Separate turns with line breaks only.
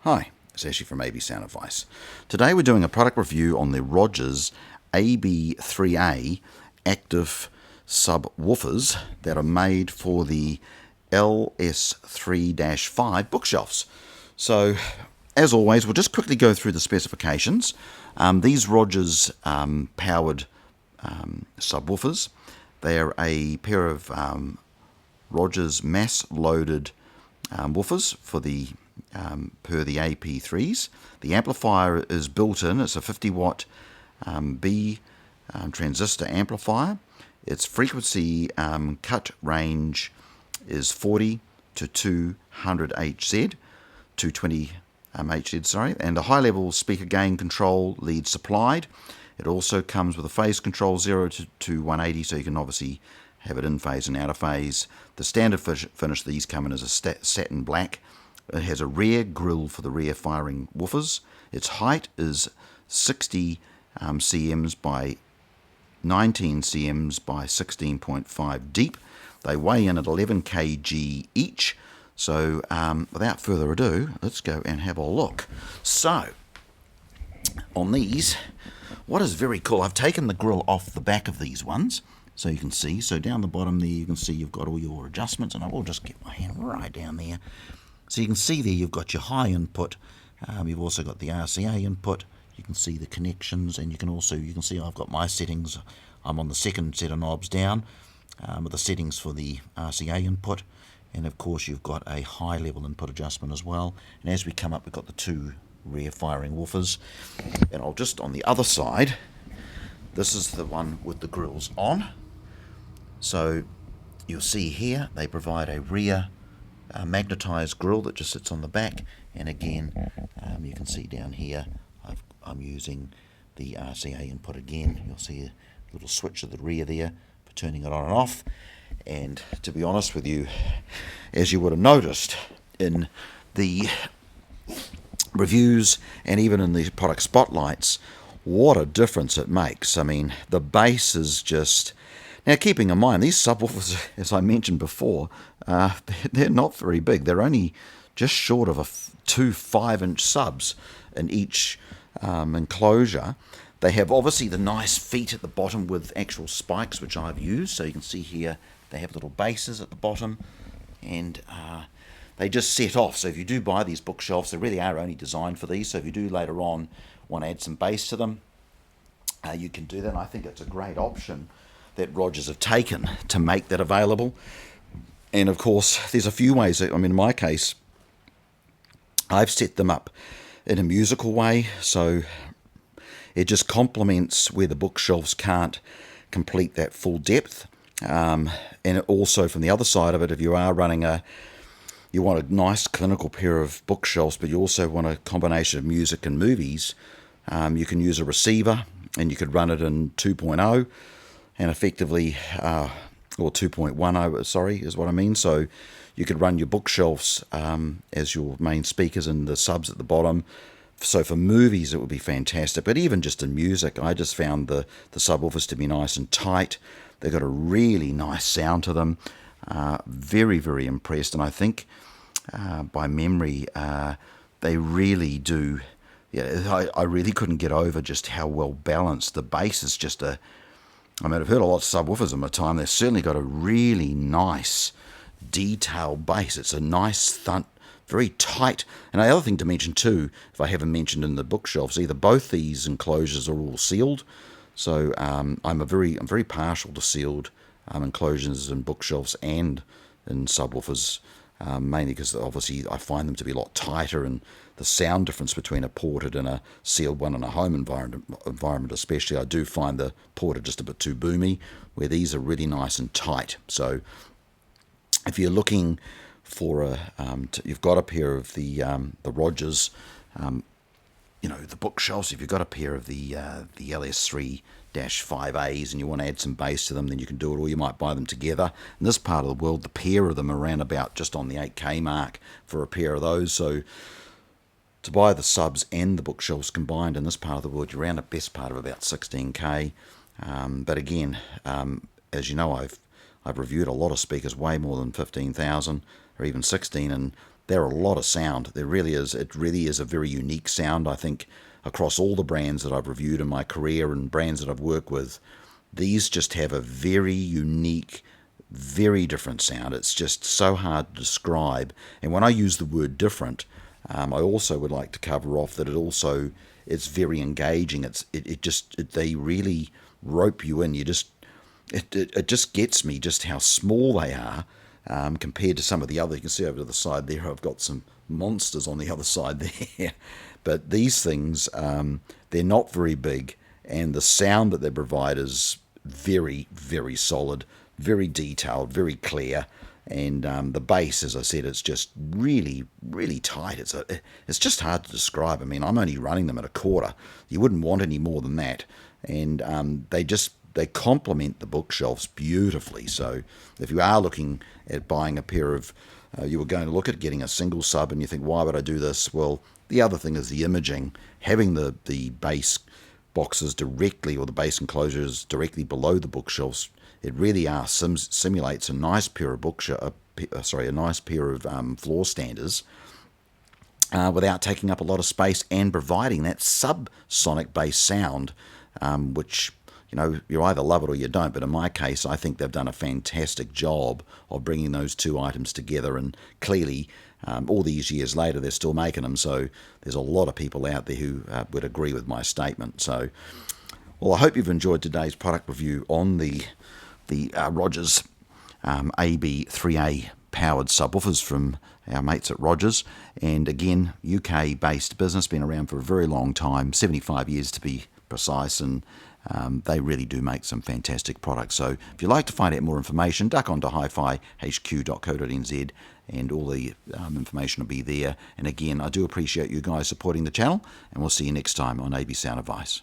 Hi, it's Ashley from AB Sound Advice. Today we're doing a product review on the Rogers AB3a active subwoofers that are made for the LS3-5 bookshelves. So, as always, we'll just quickly go through the specifications. These Rogers powered subwoofers, they're a pair of Rogers mass-loaded woofers for the per the AP3s. The amplifier is built in. It's a 50 watt B transistor amplifier. Its frequency cut range is 40 to 200 Hz, 220 Hz, sorry, and a high level speaker gain control lead supplied. It also comes with a phase control 0 to 180, so you can obviously have it in phase and out of phase. The standard finish these come in is a satin black. It has a rear grille for the rear firing woofers. Its height is 60 cms by 19 cms by 16.5 deep. They weigh in at 11 kg each. So without further ado, let's go and have a look. So on these, what is very cool, I've taken the grille off the back of these ones, so you can see. So down the bottom there, you can see you've got all your adjustments, and I will just get my hand right down there. So you can see there you've got your high input, you've also got the RCA input, you can see the connections, and you can see I've got my settings. I'm on the second set of knobs down with the settings for the RCA input, and of course you've got a high level input adjustment as well. And as we come up, we've got the two rear firing woofers, and I'll just on the other side, this is the one with the grills on. So you'll see here they provide a rear magnetized grill that just sits on the back, and again you can see down here I'm using the RCA input again. You'll see a little switch at the rear there for turning it on and off. And to be honest with you, as you would have noticed in the reviews and even in the product spotlights, what a difference it makes. I mean, the bass is just... Now, keeping in mind, these subwoofers, as I mentioned before, they're not very big. They're only just short of two 5-inch subs in each enclosure. They have obviously the nice feet at the bottom with actual spikes, which I've used. So you can see here they have little bases at the bottom, and they just set off. So if you do buy these bookshelves, they really are only designed for these. So if you do later on want to add some bass to them, you can do that. And I think it's a great option that Rogers have taken to make that available. And of course, there's a few ways. I mean, in my case, I've set them up in a musical way, so it just complements where the bookshelves can't complete that full depth. And it also, from the other side of it, if you are running you want a nice clinical pair of bookshelves, but you also want a combination of music and movies, you can use a receiver, and you could run it in 2.0 and effectively, or 2.10, sorry, is what I mean. So you could run your bookshelves as your main speakers and the subs at the bottom. So for movies, it would be fantastic. But even just in music, I just found the subwoofers to be nice and tight. They've got a really nice sound to them. Very, very impressed. And I think by memory, they really do. Yeah, I really couldn't get over just how well balanced. The bass is just I mean, I've heard a lot of subwoofers in my time. They've certainly got a really nice, detailed bass. It's a nice thump, very tight. And the other thing to mention too, if I haven't mentioned in the bookshelves either, both these enclosures are all sealed. So I'm very partial to sealed enclosures in bookshelves and in subwoofers, mainly because obviously I find them to be a lot tighter, and the sound difference between a ported and a sealed one in a home environment especially, I do find the ported just a bit too boomy, where these are really nice and tight. So if you're looking for you've got a pair of the Rogers, the bookshelves, if you've got a pair of the LS3-5As and you want to add some bass to them, then you can do it, or you might buy them together. In this part of the world, the pair of them are around about just on the 8K mark for a pair of those. So to buy the subs and the bookshelves combined in this part of the world, you're around the best part of about 16K. But again, as you know, I've reviewed a lot of speakers way more than 15,000 or even 16, and they're a lot of sound. There really is. It really is a very unique sound, I think, across all the brands that I've reviewed in my career and brands that I've worked with. These just have a very unique, very different sound. It's just so hard to describe. And when I use the word different, I also would like to cover off that it's very engaging. They really rope you in. It just gets me just how small they are compared to some of the other. You can see over to the side there, I've got some monsters on the other side there. But these things, they're not very big, and the sound that they provide is very, very solid, very detailed, very clear. And the bass, as I said, it's just really, really tight. It's just hard to describe. I mean, I'm only running them at a quarter. You wouldn't want any more than that. And they complement the bookshelves beautifully. So if you are looking at buying a pair of, you were going to look at getting a single sub and you think, why would I do this? Well, the other thing is the imaging. Having the bass boxes directly, or the bass enclosures directly below the bookshelves, it really simulates a nice pair of a nice pair of floor standers without taking up a lot of space and providing that subsonic bass sound, which, you know, you either love it or you don't. But in my case, I think they've done a fantastic job of bringing those two items together. And clearly, all these years later, they're still making them. So there's a lot of people out there who would agree with my statement. So, well, I hope you've enjoyed today's product review on the Rogers AB3a powered subwoofers from our mates at Rogers. And again, UK based business, been around for a very long time, 75 years to be precise, and they really do make some fantastic products. So if you'd like to find out more information, duck onto hifihq.co.nz and all the information will be there. And again, I do appreciate you guys supporting the channel, and we'll see you next time on AB Sound Advice.